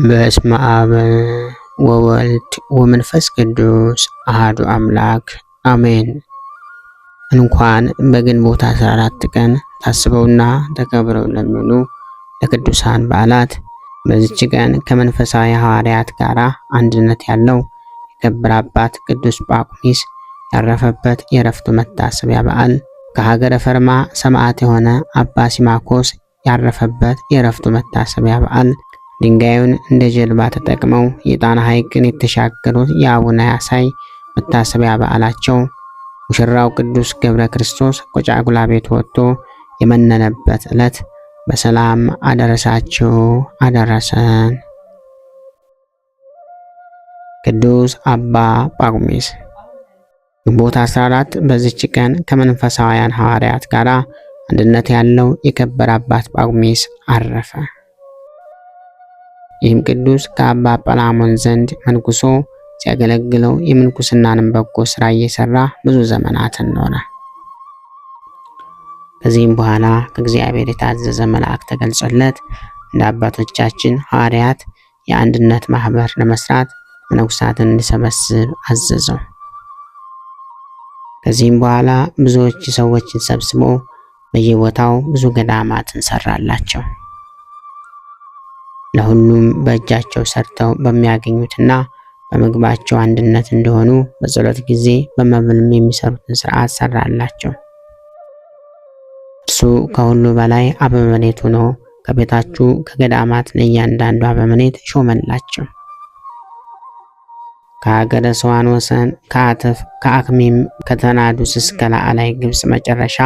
በስመ አብ ወወልድ ወመንፈስ ቅዱስ አሐዱ አምላክ አሜን። እንኳን በግንቦት 14 ቀን ታስበውና ተከብረው ለሚውሉ ለቅዱሳን በዓላት በዚች ቀን ከመንፈሳዊ ሐዋርያት ጋር አንድነት ያለው የከበረ አባት ቅዱስ ጳኩሚስ ያረፈበት የዕረፍቱ መታሰቢያ በዓል፣ ከሀገረ ፈርማ ሰማዕት የሆነ አባ ሲማኮስ ያረፈበት የዕረፍቱ መታሰቢያ በዓል፣ ድንጋዩን እንደ ጀልባ ተጠቅመው የጣና ሐይቅን የተሻገሩት የአቡነ ያሳይ መታሰቢያ በዓላቸው፣ ሙሽራው ቅዱስ ገብረ ክርስቶስ ከጫጉላ ቤት ወጥቶ የመነነበት ዕለት በሰላም አደረሳችሁ አደረሰን። ቅዱስ አባ ጳኩሚስ ግንቦት 14 በዚች ቀን ከመንፈሳውያን ሐዋርያት ጋር አንድነት ያለው የከበረ አባት ጳኩሚስ አረፈ። ይህም ቅዱስ ከአባ ጰላሞን ዘንድ መንኩሶ ሲያገለግለው የምንኩስናንም በጎ ሥራ እየሰራ ብዙ ዘመናትን ኖረ። ከዚህም በኋላ ከእግዚአብሔር የታዘዘ መልአክ ተገልጾለት እንደ አባቶቻችን ሐዋርያት የአንድነት ማህበር ለመስራት መነኩሳትን እንዲሰበስብ አዘዘው። ከዚህም በኋላ ብዙዎች ሰዎችን ሰብስቦ በየቦታው ብዙ ገዳማትን ሰራላቸው። ለሁሉም በእጃቸው ሰርተው በሚያገኙትና በምግባቸው አንድነት እንደሆኑ በጸሎት ጊዜ በመብልም የሚሰሩትን ሥርዓት ሰራላቸው። እርሱ ከሁሉ በላይ አበምኔት ሆኖ ከቤታችሁ ከገዳማት ለእያንዳንዱ አበምኔት ሾመላቸው። ከሀገረ ሰዋን ወሰን ከአተፍ ከአክሚም ከተናዱስ እስከ ላዕላይ ግብፅ መጨረሻ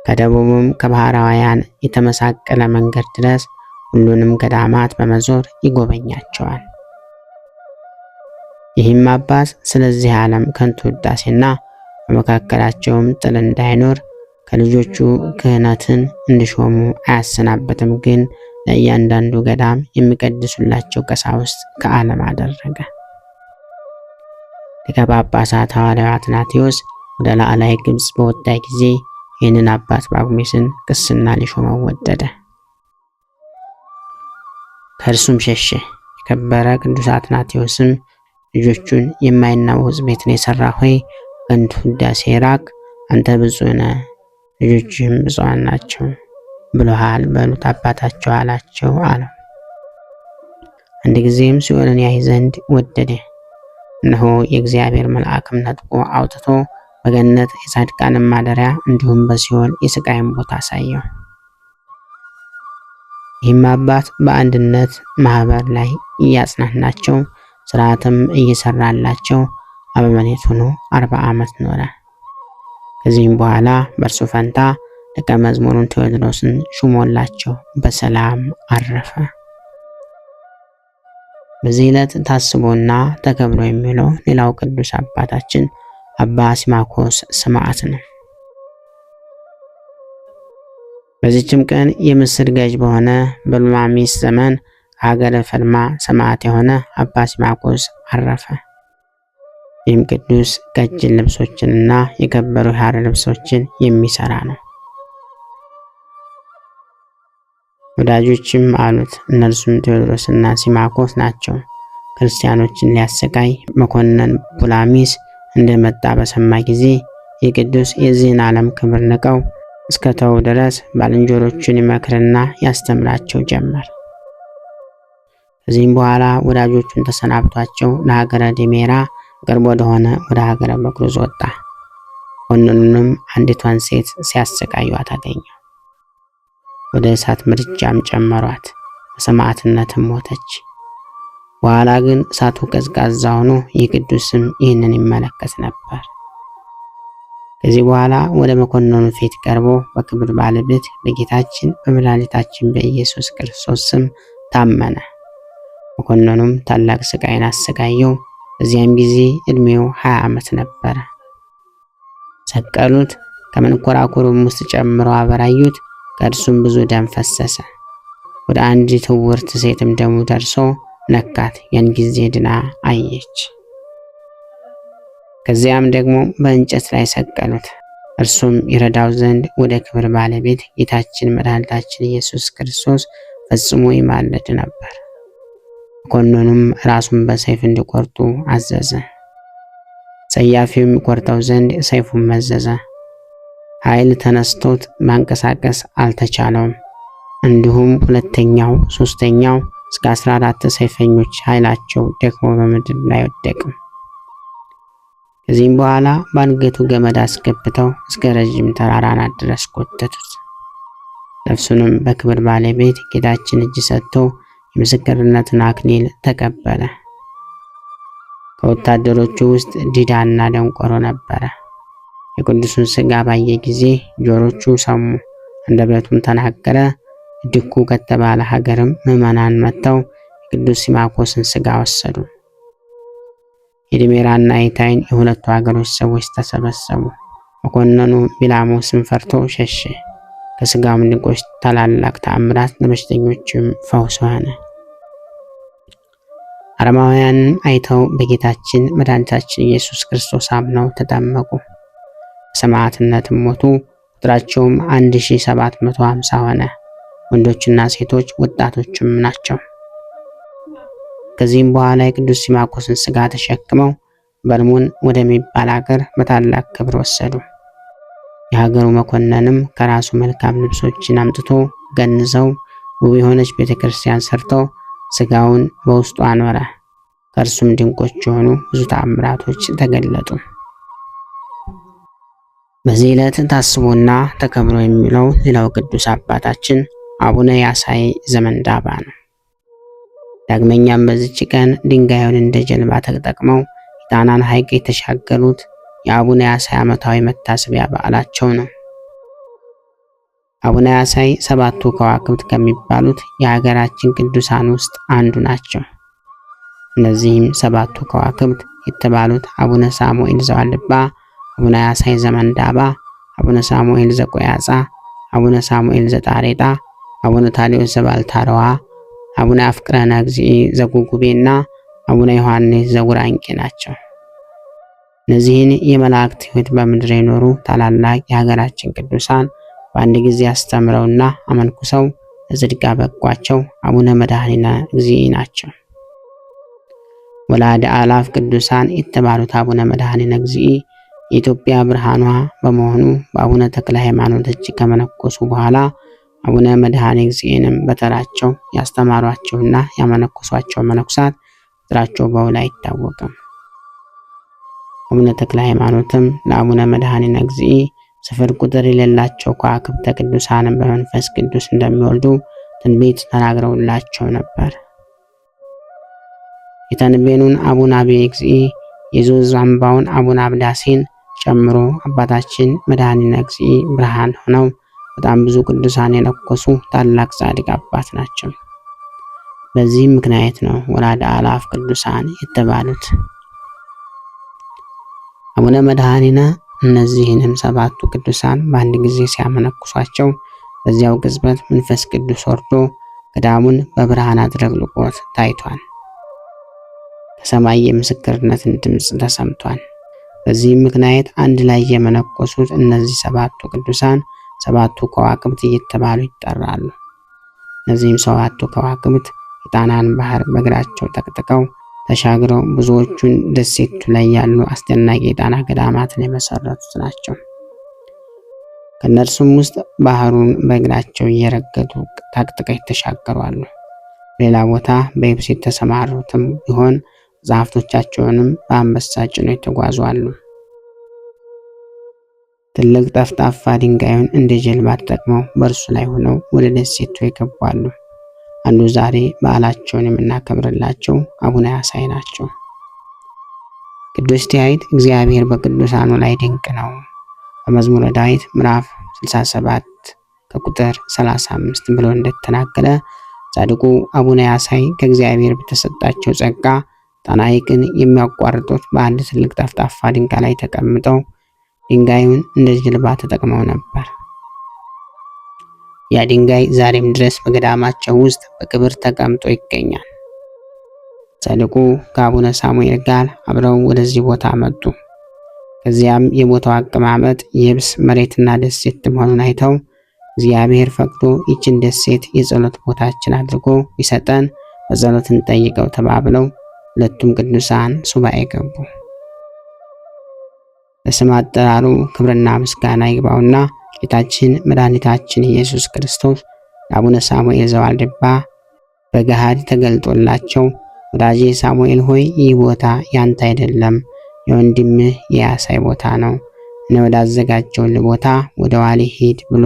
ከደቡብም ከባህራውያን የተመሳቀለ መንገድ ድረስ ሁሉንም ገዳማት በመዞር ይጎበኛቸዋል። ይህም አባት ስለዚህ ዓለም ከንቱ ውዳሴና በመካከላቸውም ጥል እንዳይኖር ከልጆቹ ክህነትን እንዲሾሙ አያሰናበትም። ግን ለእያንዳንዱ ገዳም የሚቀድሱላቸው ቀሳውስት ከዓለም አደረገ። ሊቀ ጳጳሳት ሐዋርያው አትናቴዎስ ወደ ላዕላይ ግብፅ በወጣ ጊዜ ይህንን አባት ጳኩሚስን ቅስና ሊሾመው ወደደ። ከእርሱም ሸሸ። የከበረ ቅዱስ አትናቴዎስም ልጆቹን የማይናወጽ ቤትን የሰራ ሆይ ከንቱ ውዳሴ ራቅ፣ አንተ ብፁዕ ነህ፣ ልጆችህም ብፁዓን ናቸው ብሎሃል በሉት አባታቸው አላቸው አለው። አንድ ጊዜም ሲኦልን ያይ ዘንድ ወደደ። እነሆ የእግዚአብሔር መልአክም ነጥቆ አውጥቶ በገነት የጻድቃንን ማደሪያ እንዲሁም በሲኦል የስቃይን ቦታ አሳየው። ይህም አባት በአንድነት ማህበር ላይ እያጽናናቸው ስርዓትም እየሰራላቸው አበምኔት ሆኖ 40 ዓመት ኖረ። ከዚህም በኋላ በእርሱ ፈንታ ደቀ መዝሙሩን ቴዎድሮስን ሹሞላቸው በሰላም አረፈ። በዚህ ዕለት ታስቦና ተከብሮ የሚውለው ሌላው ቅዱስ አባታችን አባ ሲማኮስ ሰማዕት ነው። በዚህችም ቀን የምስር ገዥ በሆነ በሉማሚስ ዘመን ከሀገረ ፈልማ ሰማዕት የሆነ አባ ሲማኮስ አረፈ። ይህም ቅዱስ ቀጭን ልብሶችንና የከበሩ የሐር ልብሶችን የሚሰራ ነው። ወዳጆችም አሉት። እነርሱም ቴዎድሮስና ሲማኮስ ናቸው። ክርስቲያኖችን ሊያሰቃይ መኮንን ቡላሚስ እንደመጣ በሰማ ጊዜ የቅዱስ የዚህን ዓለም ክብር ንቀው እስከ ተው ድረስ ባልንጀሮቹን ይመክርና ያስተምራቸው ጀመር። ከዚህም በኋላ ወዳጆቹን ተሰናብቷቸው ለሀገረ ዲሜራ ቅርብ ወደሆነ ወደ ሀገረ በክሩዝ ወጣ። መኮንኑንም አንዲቷን ሴት ሲያሰቃዩት አገኘው። ወደ እሳት ምድጃም ጨመሯት፣ በሰማዕትነትም ሞተች። በኋላ ግን እሳቱ ቀዝቃዛ ሆኖ ይህ ቅዱስም ይህንን ይመለከት ነበር። ከዚህ በኋላ ወደ መኮንኑ ፊት ቀርቦ በክብር ባለቤት በጌታችን በመድኃኒታችን በኢየሱስ ክርስቶስ ስም ታመነ። መኮንኑም ታላቅ ስቃይን አሰቃየው። በዚያም ጊዜ ዕድሜው 20 ዓመት ነበረ። ሰቀሉት። ከመንኮራኩሩም ውስጥ ጨምረው አበራዩት። ከእርሱም ብዙ ደም ፈሰሰ። ወደ አንዲት ዕውርት ሴትም ደሙ ደርሶ ነካት። ያን ጊዜ ድና አየች። ከዚያም ደግሞ በእንጨት ላይ ሰቀሉት። እርሱም ይረዳው ዘንድ ወደ ክብር ባለቤት ጌታችን መድኃኒታችን ኢየሱስ ክርስቶስ ፈጽሞ ይማልድ ነበር። መኮንኑም ራሱን በሰይፍ እንዲቆርጡ አዘዘ። ሰያፊውም ቆርጠው ዘንድ ሰይፉን መዘዘ። ኃይል ተነስቶት ማንቀሳቀስ አልተቻለውም። እንዲሁም ሁለተኛው፣ ሶስተኛው እስከ 14 ሰይፈኞች ኃይላቸው ደክሞ በምድር ላይ ወደቁ። ከዚህም በኋላ በአንገቱ ገመድ አስገብተው እስከ ረዥም ተራራ አናት ድረስ ጎተቱት። ነፍሱንም በክብር ባለቤት ጌታችን እጅ ሰጥቶ የምስክርነትን አክሊል ተቀበለ። ከወታደሮቹ ውስጥ ዲዳና ደንቆሮ ነበረ። የቅዱሱን ሥጋ ባየ ጊዜ ጆሮቹ ሰሙ፣ አንደበቱም ተናገረ። ድኩ ከተባለ ሀገርም ምዕመናን መጥተው የቅዱስ ሲማኮስን ሥጋ ወሰዱ። የድሜራና የታይን የሁለቱ ሀገሮች ሰዎች ተሰበሰቡ። መኮንኑ ቢላሞስን ፈርቶ ሸሸ። ከሥጋውም ድንቆች ታላላቅ ተአምራት ለበሽተኞችም ፈውስ ሆነ። አረማውያንም አይተው በጌታችን መድኃኒታችን ኢየሱስ ክርስቶስ አምነው ተጠመቁ። በሰማዕትነትም ሞቱ። ቁጥራቸውም 1750 ሆነ። ወንዶችና ሴቶች ወጣቶችም ናቸው። ከዚህም በኋላ የቅዱስ ሲማኮስን ሥጋ ተሸክመው በርሙን ወደሚባል ሀገር በታላቅ ክብር ወሰዱ። የሀገሩ መኮንንም ከራሱ መልካም ልብሶችን አምጥቶ ገንዘው ውብ የሆነች ቤተክርስቲያን ሰርተው ሥጋውን በውስጡ አኖረ። ከእርሱም ድንቆች የሆኑ ብዙ ተአምራቶች ተገለጡ። በዚህ ዕለት ታስቦና ተከብሮ የሚውለው ሌላው ቅዱስ አባታችን አቡነ ያሳይ ዘመንዳባ ነው። ዳግመኛም በዚች ቀን ድንጋዩን እንደ ጀልባ ተጠቅመው የጣናን ሐይቅ የተሻገሩት የአቡነ ያሳይ ዓመታዊ መታሰቢያ በዓላቸው ነው። አቡነ ያሳይ 7ቱ ከዋክብት ከሚባሉት የሀገራችን ቅዱሳን ውስጥ አንዱ ናቸው። እነዚህም 7ቱ ከዋክብት የተባሉት አቡነ ሳሙኤል ዘዋልባ፣ አቡነ ያሳይ ዘመንዳባ፣ አቡነ ሳሙኤል ዘቆያጻ፣ አቡነ ሳሙኤል ዘጣሬጣ፣ አቡነ ታዲዮስ ዘባልታረዋ፣ አቡነ አፍቅረነ እግዚእ ዘጉጉቤና አቡነ ዮሐንስ ዘጉራንቄ ናቸው። እነዚህን የመላእክት ሕይወት በምድር የኖሩ ታላላቅ የሀገራችን ቅዱሳን በአንድ ጊዜ አስተምረውና አመንኩሰው ለጽድቅ ያበቋቸው አቡነ መድኃኒነ እግዚእ ናቸው። ወላዲ አላፍ ቅዱሳን የተባሉት አቡነ መድኃኒነ እግዚእ የኢትዮጵያ ብርሃኗ በመሆኑ በአቡነ ተክለ ሃይማኖት እጅ ከመነኮሱ በኋላ አቡነ መድኃኒነ እግዚእንም በተራቸው ያስተማሯቸውና ያመነኮሷቸው መነኩሳት ቁጥራቸው በውል አይታወቅም። አቡነ ተክለ ሃይማኖትም ለአቡነ መድኃኒነ እግዚእ ስፍር ቁጥር የሌላቸው ከዋክብተ ቅዱሳንን በመንፈስ ቅዱስ እንደሚወልዱ ትንቢት ተናግረውላቸው ነበር። የተንቤኑን አቡነ አብየ እግዚእ የዞዝ አምባውን አቡነ አብዳሴን ጨምሮ አባታችን መድኃኒነ እግዚእ ብርሃን ሆነው በጣም ብዙ ቅዱሳን የነኮሱ ታላቅ ጻድቅ አባት ናቸው። በዚህ ምክንያት ነው ወላዲ አላፍ ቅዱሳን የተባሉት። አቡነ መድኃኒነ እነዚህንም 7ቱ ቅዱሳን በአንድ ጊዜ ሲያመነኩሷቸው በዚያው ቅጽበት መንፈስ ቅዱስ ወርዶ ገዳሙን በብርሃን አጥለቅልቆት ታይቷል። ከሰማይ የምስክርነትን ድምፅ ተሰምቷል። በዚህም ምክንያት አንድ ላይ የመነኮሱት እነዚህ 7ቱ ቅዱሳን 7ቱ ከዋክብት እየተባሉ ይጠራሉ። እነዚህም 7ቱ ከዋክብት የጣናን ባህር በእግራቸው ጠቅጥቀው ተሻግረው ብዙዎቹን ደሴቱ ላይ ያሉ አስደናቂ የጣና ገዳማትን የመሰረቱት ናቸው። ከእነርሱም ውስጥ ባህሩን በእግራቸው እየረገጡ ጠቅጥቀው የተሻገሩ አሉ። ሌላ ቦታ በየብስ የተሰማሩትም ቢሆን መጽሐፍቶቻቸውንም በአንበሳ ጭነው የተጓዙ አሉ። ትልቅ ጠፍጣፋ ድንጋዩን እንደ ጀልባ ተጠቅመው በእርሱ ላይ ሆነው ወደ ደሴቱ የገቡ አሉ። አንዱ ዛሬ በዓላቸውን የምናከብርላቸው አቡነ ያሳይ ናቸው። ቅዱስ ዳዊት እግዚአብሔር በቅዱሳኑ ላይ ድንቅ ነው በመዝሙረ ዳዊት ምዕራፍ 67 ከቁጥር 35 ብሎ እንደተናገረ ጻድቁ አቡነ ያሳይ ከእግዚአብሔር በተሰጣቸው ጸጋ ጣና ሐይቅን የሚያቋርጡት በአንድ ትልቅ ጠፍጣፋ ድንጋይ ላይ ተቀምጠው ድንጋዩን እንደ ጀልባ ተጠቅመው ነበር። ያ ድንጋይ ዛሬም ድረስ በገዳማቸው ውስጥ በክብር ተቀምጦ ይገኛል። ጻድቁ ከአቡነ ሳሙኤል ጋር አብረው ወደዚህ ቦታ መጡ። ከዚያም የቦታው አቀማመጥ የብስ መሬትና ደሴት መሆኑን አይተው እግዚአብሔር ፈቅዶ ይችን ደሴት የጸሎት ቦታችን አድርጎ ቢሰጠን በጸሎት እንጠይቀው ተባብለው ሁለቱም ቅዱሳን ሱባኤ ገቡ። በስም አጠራሩ ክብርና ምስጋና ይግባውና ጌታችን መድኃኒታችን ኢየሱስ ክርስቶስ ለአቡነ ሳሙኤል ዘዋልድባ በገሃድ ተገልጦላቸው ወዳጄ ሳሙኤል ሆይ ይህ ቦታ ያንተ አይደለም፣ የወንድምህ የያሳይ ቦታ ነው። እኔ ወዳዘጋጀውልህ ቦታ ወደ ዋሊ ሂድ ብሎ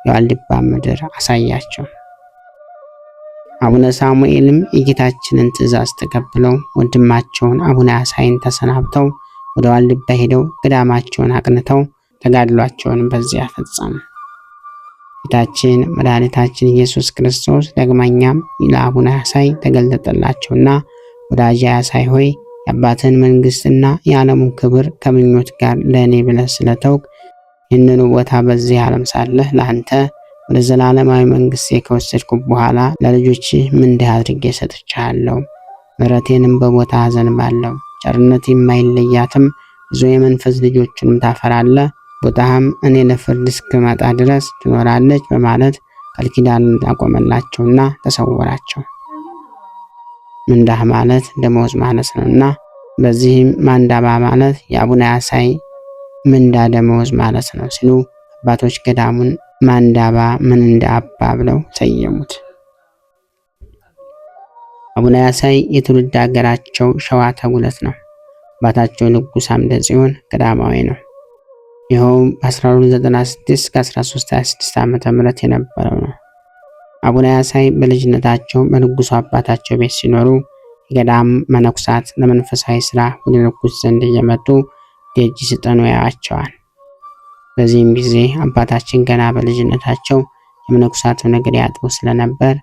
የዋልድባ ምድር አሳያቸው። አቡነ ሳሙኤልም የጌታችንን ትእዛዝ ተቀብለው ወንድማቸውን አቡነ ያሳይን ተሰናብተው ወደ ዋልድባ ሄደው ገዳማቸውን አቅንተው ተጋድሏቸውን በዚያ ፈጸሙ። ጌታችን መድኃኒታችን ኢየሱስ ክርስቶስ ዳግመኛም ለአቡነ ያሳይ ተገለጠላቸውና ወዳጄ ያሳይ ሆይ የአባትህን መንግስትና የዓለሙን ክብር ከምኞት ጋር ለእኔ ብለህ ስለተውክ ይህንኑ ቦታ በዚህ ዓለም ሳለህ ለአንተ ወደ ዘላለማዊ መንግስቴ ከወሰድኩ በኋላ ለልጆች ምንድህ አድርጌ ሰጥቻለሁ። ምሕረቴንም በቦታ አዘንባለሁ። ቸርነት የማይለያትም ብዙ የመንፈስ ልጆችንም ታፈራለህ። ቦታህም እኔ ለፍርድ እስክመጣ ድረስ ትኖራለች በማለት ቃል ኪዳን አቆመላቸውና ተሰወራቸው። ምንዳህ ማለት ደመወዝ ማለት ነውና በዚህም ማንዳባ ማለት የአቡነ ያሳይ ምንዳ ደመወዝ ማለት ነው ሲሉ አባቶች ገዳሙን ማንዳባ ምን እንደ አባ ብለው ሰየሙት። አቡነ ያሳይ የትውልድ ሀገራቸው ሸዋ ተጉለት ነው። አባታቸው ንጉሥ አምደ ጽዮን ገዳማዊ ነው። ይኸውም በ1296 እስከ 1326 ዓ.ም የነበረው ነው። አቡነ ያሳይ በልጅነታቸው በንጉሱ አባታቸው ቤት ሲኖሩ የገዳም መነኩሳት ለመንፈሳዊ ሥራ ወደ ንጉሥ ዘንድ እየመጡ ደጅ ሲጠኑ ያያቸዋል። በዚህም ጊዜ አባታችን ገና በልጅነታቸው የመነኩሳቱን እግር ያጥቡ ስለነበር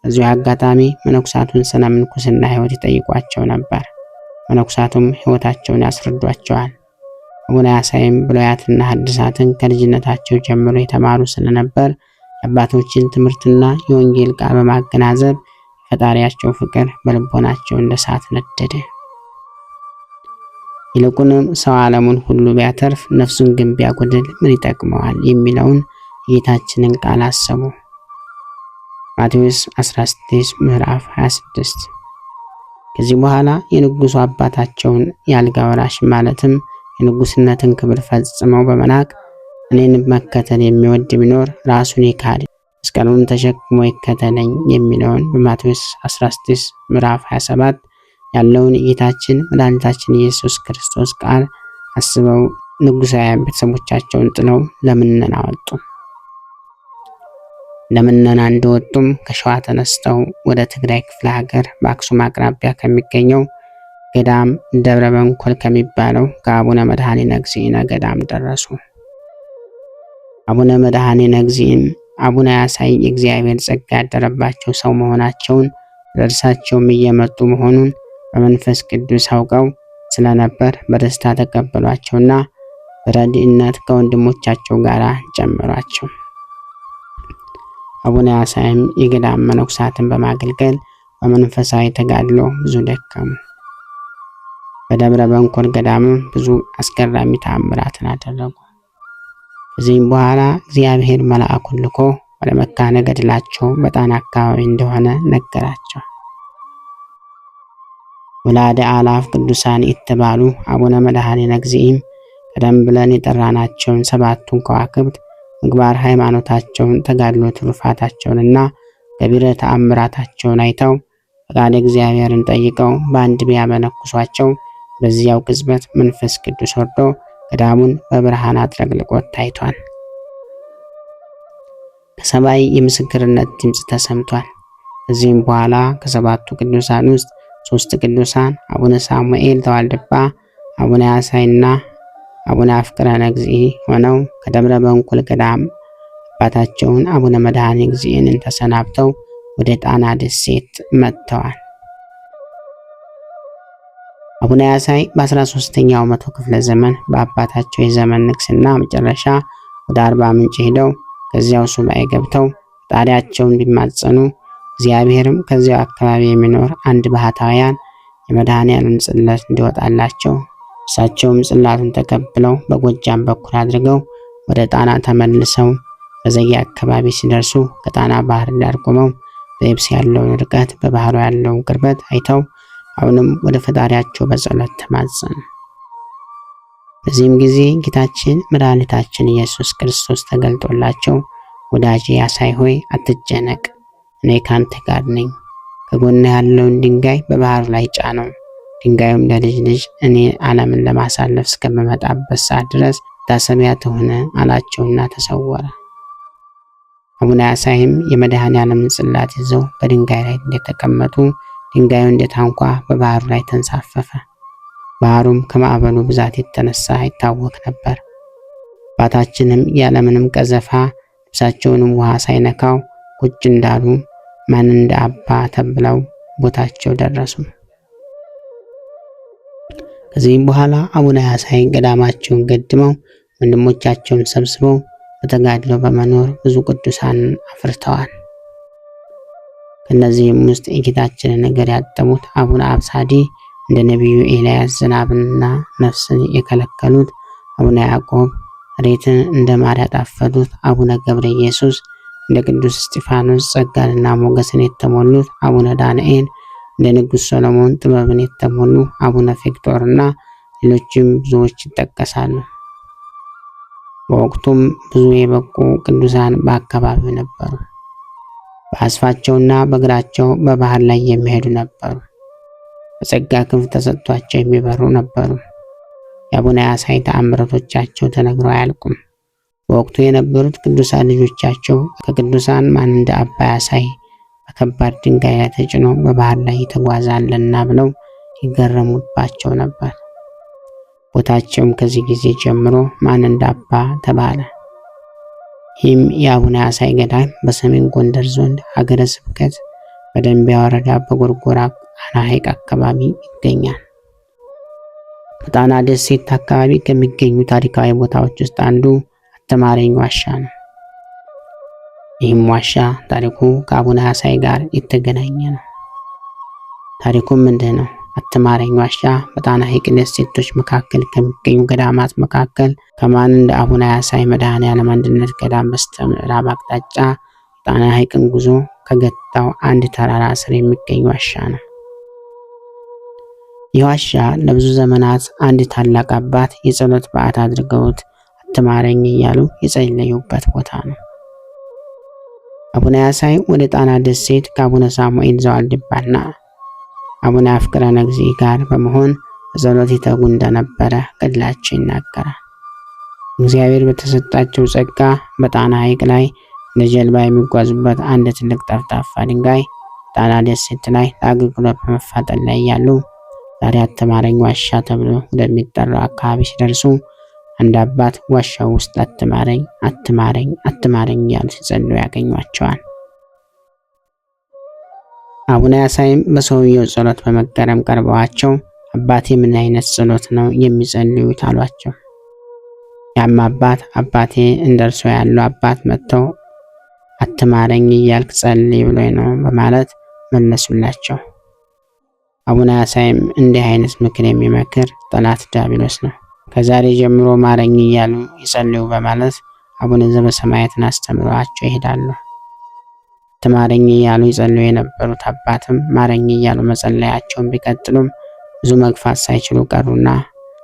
በዚሁ አጋጣሚ መነኩሳቱን ስለ ምንኩስና ሕይወት ይጠይቋቸው ነበር። መነኩሳቱም ሕይወታቸውን ያስረዷቸዋል። አቡነ ያሳይም ብሉያትና ሐዲሳትን ከልጅነታቸው ጀምሮ የተማሩ ስለነበር የአባቶችን ትምህርትና የወንጌል ቃል በማገናዘብ የፈጣሪያቸው ፍቅር በልቦናቸው እንደ እሳት ነደደ። ይልቁንም ሰው ዓለሙን ሁሉ ቢያተርፍ ነፍሱን ግን ቢያጎድል ምን ይጠቅመዋል የሚለውን የጌታችንን ቃል አሰቡ። ማቴዎስ 16 ምዕራፍ 26። ከዚህ በኋላ የንጉሱ አባታቸውን የአልጋ ወራሽ ማለትም የንጉስነትን ክብር ፈጽመው በመናቅ እኔን መከተል የሚወድ ቢኖር ራሱን ይካድ መስቀሉን ተሸክሞ ይከተለኝ የሚለውን በማቴዎስ 16 ምዕራፍ 27 ያለውን የጌታችን መድኃኒታችን ኢየሱስ ክርስቶስ ቃል አስበው ንጉሳውያን ቤተሰቦቻቸውን ጥለው ለምነና ወጡ። ለምነና እንደወጡም ከሸዋ ተነስተው ወደ ትግራይ ክፍለ ሀገር በአክሱም አቅራቢያ ከሚገኘው ገዳም ደብረ መንኮል ከሚባለው ከአቡነ መድኃኔ እግዚእነ ገዳም ደረሱ። አቡነ መድኃኔ እግዚእም አቡነ ያሳይ የእግዚአብሔር ጸጋ ያደረባቸው ሰው መሆናቸውን ለእርሳቸውም እየመጡ መሆኑን በመንፈስ ቅዱስ አውቀው ስለነበር በደስታ ተቀበሏቸውና በረድኤነት ከወንድሞቻቸው ጋር ጨመሯቸው። አቡነ ያሳይም የገዳም መነኩሳትን በማገልገል በመንፈሳዊ ተጋድሎ ብዙ ደከሙ። በደብረ መንኮል ገዳም ብዙ አስገራሚ ተአምራትን አደረጉ። ከዚህም በኋላ እግዚአብሔር መልአኩን ልኮ ወደ መካነ ገድላቸው በጣና አካባቢ እንደሆነ ነገራቸው። ወላደ አላፍ ቅዱሳን የተባሉ አቡነ መድኃኔ እግዚእም ቀደም ብለን የጠራናቸውን ሰባቱን ከዋክብት ምግባር ሃይማኖታቸውን፣ ተጋድሎ ትሩፋታቸውንና ገቢረ ተአምራታቸውን አይተው ፈቃደ እግዚአብሔርን ጠይቀው በአንድ ቢያመነኩሷቸው በዚያው ቅጽበት መንፈስ ቅዱስ ወርዶ ገዳሙን በብርሃን አጥለቅልቆት ታይቷል። ከሰማይ የምስክርነት ድምፅ ተሰምቷል። ከዚህም በኋላ ከሰባቱ ቅዱሳን ውስጥ 3 ቅዱሳን አቡነ ሳሙኤል ዘዋልድባ፣ አቡነ ያሳይና አቡነ አፍቅረነ እግዚእ ሆነው ከደብረ መንኮል ገዳም አባታቸውን አቡነ መድኃኔ እግዚእን ተሰናብተው ወደ ጣና ደሴት መጥተዋል። አቡነ ያሳይ በ13ኛው መቶ ክፍለ ዘመን በአባታቸው የዘመን ንግስና መጨረሻ ወደ አርባ ምንጭ ሄደው ከዚያው ሱባኤ ገብተው ፈጣሪያቸውን ቢማጸኑ እግዚአብሔርም ከዚያው አካባቢ የሚኖር አንድ ባህታውያን የመድኃኔዓለም ጽላት እንዲወጣላቸው እሳቸውም ጽላቱን ተቀብለው በጎጃም በኩል አድርገው ወደ ጣና ተመልሰው በዘጌ አካባቢ ሲደርሱ ከጣና ባህር ዳር ቆመው በየብስ ያለውን ርቀት በባህሩ ያለውን ቅርበት አይተው አሁንም ወደ ፈጣሪያቸው በጸሎት ተማጸኑ። በዚህም ጊዜ ጌታችን መድኃኒታችን ኢየሱስ ክርስቶስ ተገልጦላቸው ወዳጄ አሳይ ሆይ አትጨነቅ፣ እኔ ካንተ ጋር ነኝ። ከጎን ያለውን ድንጋይ በባህር ላይ ጫነው። ድንጋዩም ለልጅ ልጅ እኔ ዓለምን ለማሳለፍ እስከምመጣበት ሰዓት ድረስ መታሰቢያ ትሁን አላቸውና ተሰወረ። አቡነ አሳይም የመድኃኔዓለምን ጽላት ይዘው በድንጋይ ላይ እንደተቀመጡ ድንጋዩ እንደ ታንኳ በባህሩ ላይ ተንሳፈፈ። ባህሩም ከማዕበሉ ብዛት የተነሳ ይታወክ ነበር። አባታችንም ያለምንም ቀዘፋ ልብሳቸውንም ውሃ ሳይነካው ቁጭ እንዳሉ ማን እንደ አባ ተብለው ቦታቸው ደረሱ። ከዚህም በኋላ አቡነ አሳይ ገዳማቸውን ገድመው ወንድሞቻቸውን ሰብስበው በተጋድለው በመኖር ብዙ ቅዱሳንን አፍርተዋል። ከነዚህም ውስጥ የጌታችንን እግር ያጠቡት አቡነ አብሳዲ፣ እንደ ነቢዩ ኤልያስ ዝናብንና ነፍስን የከለከሉት አቡነ ያዕቆብ፣ ሬትን እንደ ማር ያጣፈጡት አቡነ ገብረ ኢየሱስ፣ እንደ ቅዱስ እስጢፋኖስ ጸጋንና ሞገስን የተሞሉት አቡነ ዳንኤል፣ እንደ ንጉሥ ሰሎሞን ጥበብን የተሞሉ አቡነ ፊቅጦርና ሌሎችም ብዙዎች ይጠቀሳሉ። በወቅቱም ብዙ የበቁ ቅዱሳን በአካባቢው ነበሩ። በአስፋቸውና በእግራቸው በባህር ላይ የሚሄዱ ነበሩ። በጸጋ ክንፍ ተሰጥቷቸው የሚበሩ ነበሩ። የአቡነ አሳይ ተአምራቶቻቸው ተነግረው አያልቁም። በወቅቱ የነበሩት ቅዱሳን ልጆቻቸው ከቅዱሳን ማን እንደ አባ አሳይ በከባድ ድንጋይ ላይ ተጭኖ በባህር ላይ ተጓዛለና ብለው ይገረሙባቸው ነበር። ቦታቸውም ከዚህ ጊዜ ጀምሮ ማን እንደ አባ ተባለ። ይህም የአቡነ አሳይ ገዳም በሰሜን ጎንደር ዞን ሀገረ ስብከት በደንቢያ ወረዳ በጎርጎራ ጣና ሐይቅ አካባቢ ይገኛል። በጣና ደሴት አካባቢ ከሚገኙ ታሪካዊ ቦታዎች ውስጥ አንዱ አተማረኝ ዋሻ ነው። ይህም ዋሻ ታሪኩ ከአቡነ አሳይ ጋር የተገናኘ ነው። ታሪኩም ምንድን ነው? አተማረኝ ዋሻ በጣና ሐይቅ ደሴቶች መካከል ከሚገኙ ገዳማት መካከል ከማን እንደ አቡነ አሳይ መድኃኔዓለም አንድነት ገዳም በስተ ምዕራብ አቅጣጫ ጣና ሐይቅን ጉዞ ከገታው አንድ ተራራ ስር የሚገኝ ዋሻ ነው። ይህ ዋሻ ለብዙ ዘመናት አንድ ታላቅ አባት የጸሎት በዓት አድርገውት አትማረኝ እያሉ የጸለዩበት ቦታ ነው። አቡነ አሳይ ወደ ጣና ደሴት ከአቡነ ሳሙኤል ዘዋልድባና አቡነ አፍቅረ ነግዚ ጋር በመሆን በጸሎት ይተጉ እንደነበረ ገድላቸው ይናገራል። እግዚአብሔር በተሰጣቸው ጸጋ በጣና ሐይቅ ላይ እንደ ጀልባ የሚጓዙበት አንድ ትልቅ ጠፍጣፋ ድንጋይ ጣና ደሴት ላይ ለአገልግሎት በመፋጠን ላይ ያሉ ዛሬ አተማረኝ ዋሻ ተብሎ ወደሚጠራው አካባቢ ሲደርሱ አንድ አባት ዋሻው ውስጥ አትማረኝ አትማረኝ አትማረኝ እያሉ ሲጸልዩ ያገኟቸዋል። አቡነ አሳይም በሰውየው ጸሎት በመገረም ቀርበዋቸው አባቴ ምን አይነት ጸሎት ነው የሚጸልዩት አሏቸው። ያም አባቴ እንደርሶ ያለው አባት መጥተው አትማረኝ እያልክ ጸልይ ብሎኝ ነው በማለት መለሱላቸው። አቡነ አሳይም እንዲህ አይነት ምክር የሚመክር ጠላት ዲያብሎስ ነው፣ ከዛሬ ጀምሮ ማረኝ እያሉ ይጸልዩ በማለት አቡነ ዘበሰማያትን አስተምረዋቸው ይሄዳሉ። አትማረኝ እያሉ ይጸልዩ የነበሩት አባትም ማረኝ እያሉ መጸለያቸውን ቢቀጥሉም ብዙ መግፋት ሳይችሉ ቀሩና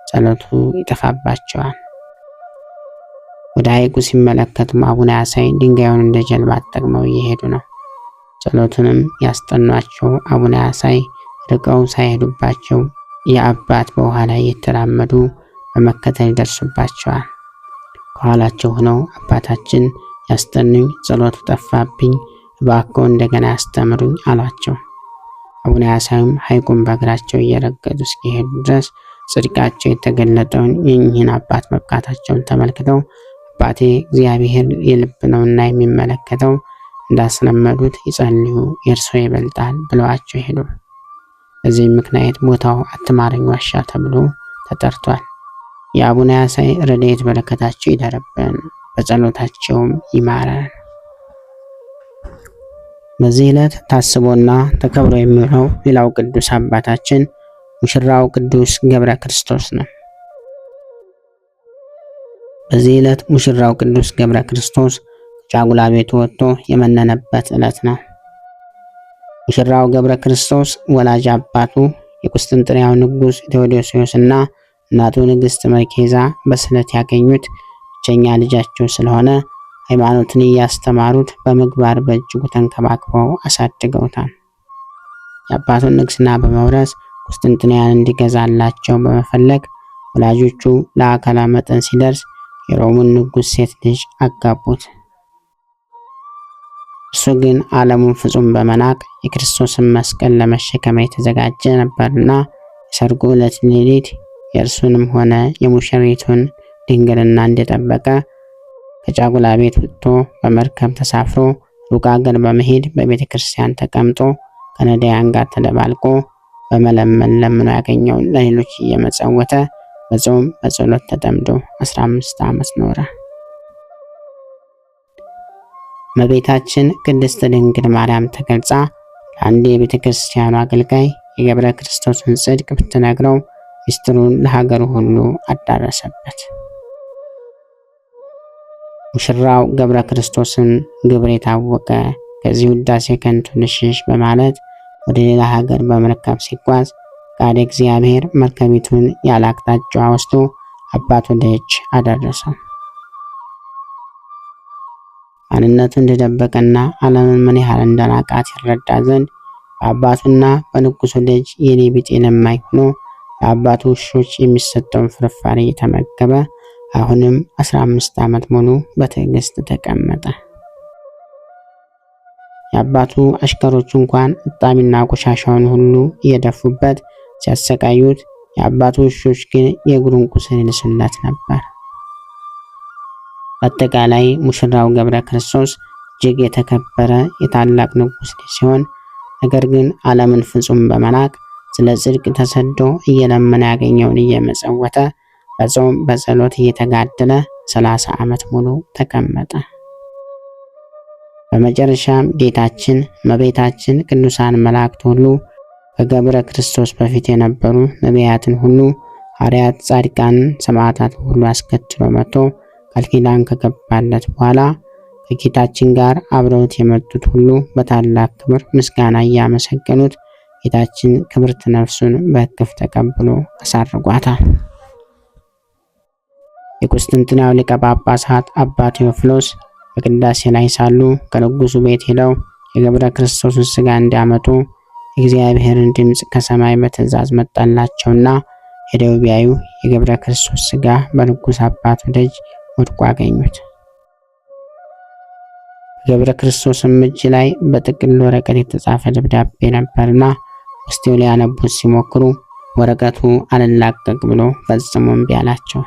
ጸሎቱ ይጠፋባቸዋል። ወደ ሐይቁ ሲመለከቱም አቡነ አሳይ ድንጋዩን እንደ ጀልባ ተጠቅመው እየሄዱ ነው። ጸሎቱንም ያስጠኗቸው አቡነ አሳይ ርቀው ሳይሄዱባቸው የአባት በውሃ ላይ የተራመዱ በመከተል ይደርሱባቸዋል። ከኋላቸው ሆነው አባታችን ያስጠኑኝ፣ ጸሎቱ ጠፋብኝ፣ እባክዎ እንደገና ያስተምሩኝ አሏቸው። አቡነ አሳይም ሐይቁን በእግራቸው እየረገጡ እስኪሄዱ ድረስ ጽድቃቸው የተገለጠውን የእኚህን አባት መብቃታቸውን ተመልክተው አባቴ እግዚአብሔር የልብ ነውና የሚመለከተው እንዳስለመዱት ይጸልዩ፣ የእርሶ ይበልጣል ብለዋቸው ሄዱ። በዚህም ምክንያት ቦታው አትማረኝ ዋሻ ተብሎ ተጠርቷል። የአቡነ አሳይ ረድኤት በረከታቸው ይደርብን፣ በጸሎታቸውም ይማረን። በዚህ ዕለት ታስቦና ተከብሮ የሚውለው ሌላው ቅዱስ አባታችን ሙሽራው ቅዱስ ገብረ ክርስቶስ ነው። በዚህ ዕለት ሙሽራው ቅዱስ ገብረ ክርስቶስ ጫጉላ ቤቱ ወጥቶ የመነነበት ዕለት ነው። ሙሽራው ገብረ ክርስቶስ ወላጅ አባቱ የቁስጥንጥንያው ንጉሥ ቴዎዶሲዮስና እናቱ ንግሥት መርኬዛ በስለት ያገኙት ብቸኛ ልጃቸው ስለሆነ ሃይማኖትን እያስተማሩት በምግባር በእጅጉ ተንከባክበው አሳድገውታል። የአባቱን ንግስና በመውረስ ቁስጥንጥንያን እንዲገዛላቸው በመፈለግ ወላጆቹ ለአካለ መጠን ሲደርስ የሮሙን ንጉሥ ሴት ልጅ አጋቡት። እርሱ ግን ዓለሙን ፍጹም በመናቅ የክርስቶስን መስቀል ለመሸከም የተዘጋጀ ነበርና የሰርጉ ዕለት ሌሊት የእርሱንም ሆነ የሙሽሪቱን ድንግልና እንደጠበቀ ከጫጉላ ቤት ወጥቶ በመርከብ ተሳፍሮ ሩቅ አገር በመሄድ በቤተ ክርስቲያን ተቀምጦ ከነዳያን ጋር ተደባልቆ በመለመን ለምኖ ያገኘውን ለሌሎች እየመጸወተ በጾም በጸሎት ተጠምዶ 15 ዓመት ኖረ። እመቤታችን ቅድስት ድንግል ማርያም ተገልጻ ለአንድ የቤተ ክርስቲያኑ አገልጋይ የገብረ ክርስቶስን ጽድቅ ብትነግረው ሚስጥሩን ለሀገሩ ሁሉ አዳረሰበት። ሙሽራው ገብረ ክርስቶስን ግብር የታወቀ ከዚህ ውዳሴ ከንቱ ልሽሽ በማለት ወደ ሌላ ሀገር በመርከብ ሲጓዝ ቃል እግዚአብሔር መርከቢቱን ያለ አቅጣጫዋ ወስዶ አባቱ ደጅ አደረሰው። ማንነቱ እንደደበቀና ዓለምን ምን ያህል እንደናቃት ይረዳ ዘንድ በአባቱና በንጉሱ ልጅ የኔ ቢጤ ለማኝ ሆኖ ለአባቱ ውሾች የሚሰጠውን ፍርፋሪ እየተመገበ አሁንም 15 ዓመት ሙሉ በትዕግስት ተቀመጠ። የአባቱ አሽከሮች እንኳን እጣቢና ቆሻሻውን ሁሉ እየደፉበት ሲያሰቃዩት፣ የአባቱ ውሾች ግን የእግሩን ቁስል ይልሱለት ነበር። በአጠቃላይ ሙሽራው ገብረ ክርስቶስ እጅግ የተከበረ የታላቅ ንጉሥ ልጅ ሲሆን፣ ነገር ግን ዓለምን ፍጹም በመናቅ ስለ ጽድቅ ተሰዶ እየለመነ ያገኘውን እየመጸወተ በጾም በጸሎት እየተጋደለ 30 ዓመት ሙሉ ተቀመጠ። በመጨረሻም ጌታችን፣ እመቤታችን፣ ቅዱሳን መላእክት ሁሉ ከገብረ ክርስቶስ በፊት የነበሩ ነቢያትን ሁሉ ሐዋርያት፣ ጻድቃን፣ ሰማዕታት ሁሉ አስከትሎ መጥቶ ቃል ኪዳን ከገባለት በኋላ ከጌታችን ጋር አብረውት የመጡት ሁሉ በታላቅ ክብር ምስጋና እያመሰገኑት ጌታችን ክብርት ነፍሱን በእቅፍ ተቀብሎ አሳርጓታል። የቁስጥንጥንያው ሊቀ ጳጳሳት አባ ቴዎፍሎስ በቅዳሴ ላይ ሳሉ ከንጉሱ ቤት ሄደው የገብረ ክርስቶስን ሥጋ እንዲያመጡ የእግዚአብሔርን ድምፅ ከሰማይ በትእዛዝ መጣላቸውና ሄደው ቢያዩ የገብረ ክርስቶስ ሥጋ በንጉሥ አባቱ ደጅ ወድቆ አገኙት። በገብረ ክርስቶስም እጅ ላይ በጥቅል ወረቀት የተጻፈ ደብዳቤ ነበርና ውስጤው ሊያነቡት ሲሞክሩ ወረቀቱ አልላቀቅ ብሎ ፈጽሞ እምቢ አላቸው።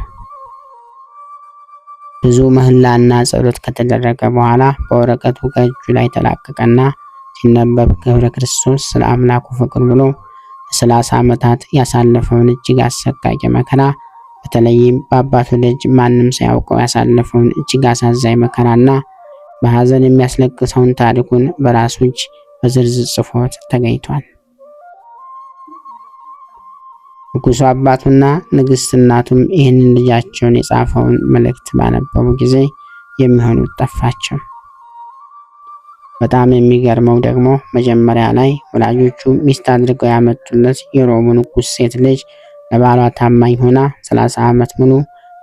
ብዙ ምህላና ጸሎት ከተደረገ በኋላ በወረቀቱ ከእጁ ላይ ተላቀቀና ሲነበብ ገብረ ክርስቶስ ስለ አምላኩ ፍቅር ብሎ ለ30 ዓመታት ያሳለፈውን እጅግ አሰቃቂ መከራ፣ በተለይም በአባቱ ልጅ ማንም ሳያውቀው ያሳለፈውን እጅግ አሳዛኝ መከራና በሐዘን የሚያስለቅሰውን ታሪኩን በራሱ እጅ በዝርዝር ጽፎት ተገኝቷል። ንጉሡ አባቱና ንግሥት እናቱም ይህንን ልጃቸውን የጻፈውን መልእክት ባነበቡ ጊዜ የሚሆኑት ጠፋቸው። በጣም የሚገርመው ደግሞ መጀመሪያ ላይ ወላጆቹ ሚስት አድርገው ያመጡለት የሮሙ ንጉሥ ሴት ልጅ ለባሏ ታማኝ ሆና 30 ዓመት ሙሉ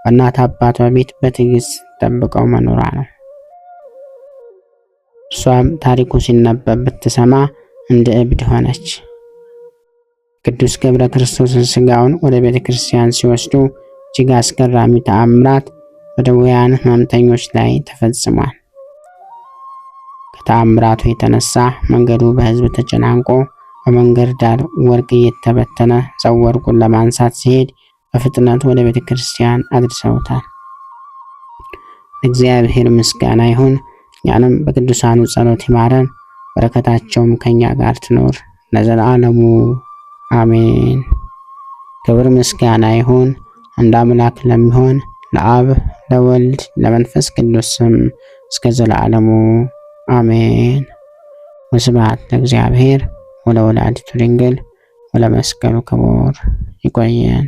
በእናት አባቷ ቤት በትዕግስት ጠብቀው መኖሯ ነው። እርሷም ታሪኩ ሲነበብ ብትሰማ እንደ እብድ ሆነች። ቅዱስ ገብረ ክርስቶስን ሥጋውን ወደ ቤተ ክርስቲያን ሲወስዱ እጅግ አስገራሚ ተአምራት በደዌያን ሕመምተኞች ላይ ተፈጽሟል። ከተአምራቱ የተነሳ መንገዱ በሕዝብ ተጨናንቆ በመንገድ ዳር ወርቅ እየተበተነ ሰው ወርቁን ለማንሳት ሲሄድ በፍጥነት ወደ ቤተ ክርስቲያን አድርሰውታል። እግዚአብሔር ምስጋና ይሁን። እኛንም በቅዱሳኑ ጸሎት ይማረን፣ በረከታቸውም ከኛ ጋር ትኖር ለዘላለሙ አሜን። ክብር ምስጋና ይሁን አንድ አምላክ ለሚሆን ለአብ ለወልድ ለመንፈስ ቅዱስ ስም እስከ ዘላለሙ አሜን። ወስብሐት ለእግዚአብሔር ወለወላዲቱ ድንግል ወለመስቀሉ ክቡር። ይቆየን።